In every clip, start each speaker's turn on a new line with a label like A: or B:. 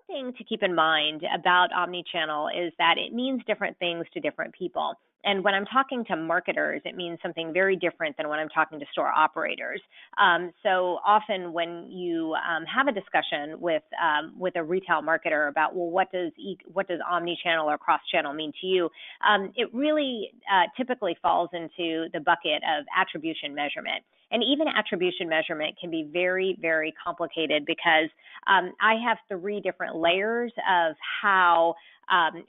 A: thing to keep in mind about omnichannel is that it means different things to different people. And when I'm talking to marketers, it means something very different than when I'm talking to store operators. So often when you have a discussion with a retail marketer about, well, what does omnichannel or cross-channel mean to you? It really typically falls into the bucket of attribution measurement. And even attribution measurement can be very, very complicated because I have three different layers of how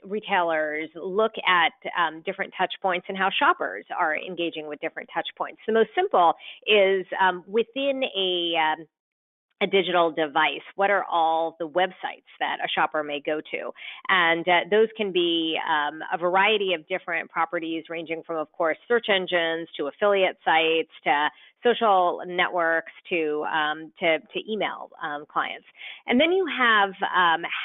A: retailers look at different touch points and how shoppers are engaging with different touch points. The most simple is within a digital device, what are all the websites that a shopper may go to? And those can be a variety of different properties ranging from, of course, search engines to affiliate sites to social networks to email clients. And then you have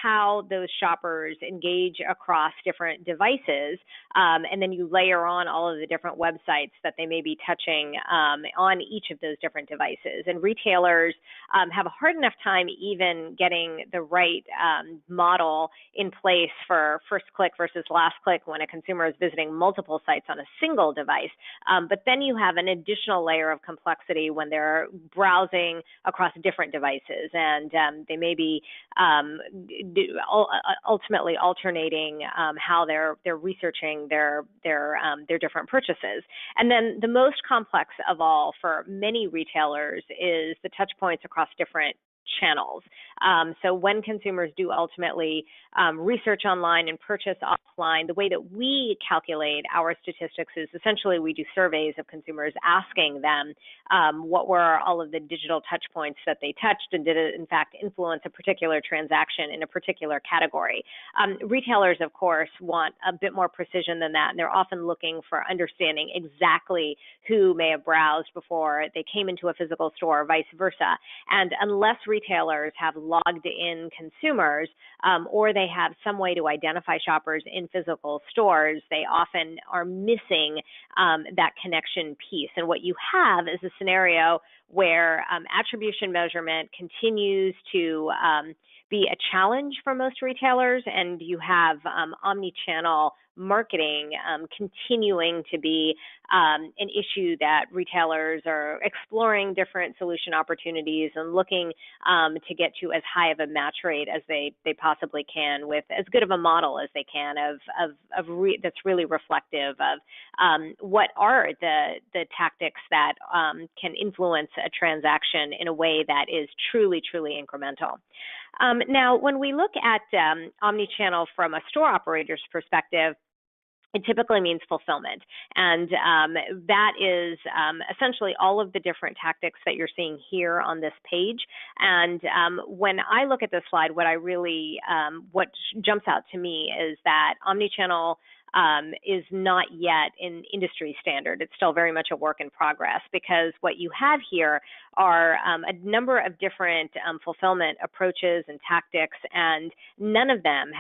A: how those shoppers engage across different devices, and then you layer on all of the different websites that they may be touching on each of those different devices. And retailers have a hard enough time even getting the right model in place for first click versus last click when a consumer is visiting multiple sites on a single device. But then you have an additional layer of complexity when they're browsing across different devices, and they may be ultimately alternating how they're researching their different purchases. And then the most complex of all for many retailers is the touch points across different channels. So when consumers do ultimately research online and purchase offline, the way that we calculate our statistics is essentially we do surveys of consumers asking them what were all of the digital touch points that they touched and did it in fact influence a particular transaction in a particular category. Retailers, of course, want a bit more precision than that, and they're often looking for understanding exactly who may have browsed before they came into a physical store or vice versa. And unless retailers have logged in consumers or they have some way to identify shoppers in physical stores, they often are missing that connection piece. And what you have is a scenario where attribution measurement continues to be a challenge for most retailers, and you have omni-channel marketing continuing to be an issue that retailers are exploring different solution opportunities and looking to get to as high of a match rate as they possibly can with as good of a model as they can that's really reflective of what are the tactics that can influence a transaction in a way that is truly, truly incremental. Now, when we look at omnichannel from a store operator's perspective, it typically means fulfillment. And that is essentially all of the different tactics that you're seeing here on this page. And when I look at this slide, what jumps out to me is that omnichannel is not yet an industry standard. It's still very much a work in progress because what you have here are a number of different fulfillment approaches and tactics, and none of them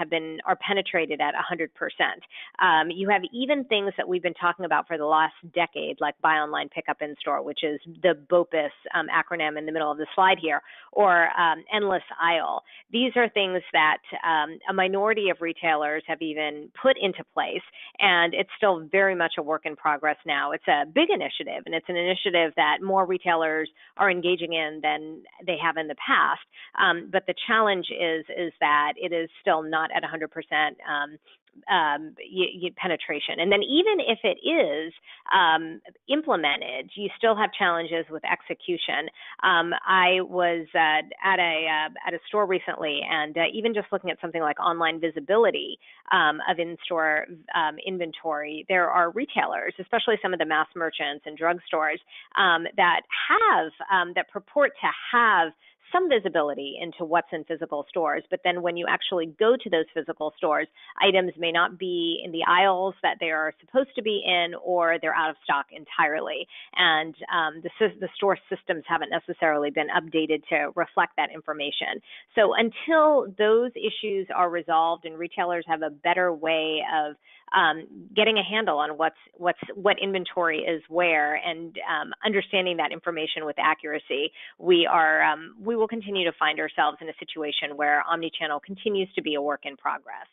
A: are penetrated at 100%. You have even things that we've been talking about for the last decade, like buy online, pick up in store, which is the BOPIS acronym in the middle of the slide here, or endless aisle. These are things that a minority of retailers have even put into place, and it's still very much a work in progress now. It's a big initiative, and it's an initiative that more retailers are engaging in than they have in the past. But the challenge is that it is still not at 100% penetration. And then even if it is implemented, you still have challenges with execution. I was at a store recently, and even just looking at something like online visibility of in-store inventory, there are retailers, especially some of the mass merchants and drugstores, that purport to have some visibility into what's in physical stores, but then when you actually go to those physical stores, items may not be in the aisles that they are supposed to be in, or they're out of stock entirely. And the store systems haven't necessarily been updated to reflect that information. So until those issues are resolved and retailers have a better way of getting a handle on what inventory is where, and understanding that information with accuracy, we will continue to find ourselves in a situation where omnichannel continues to be a work in progress.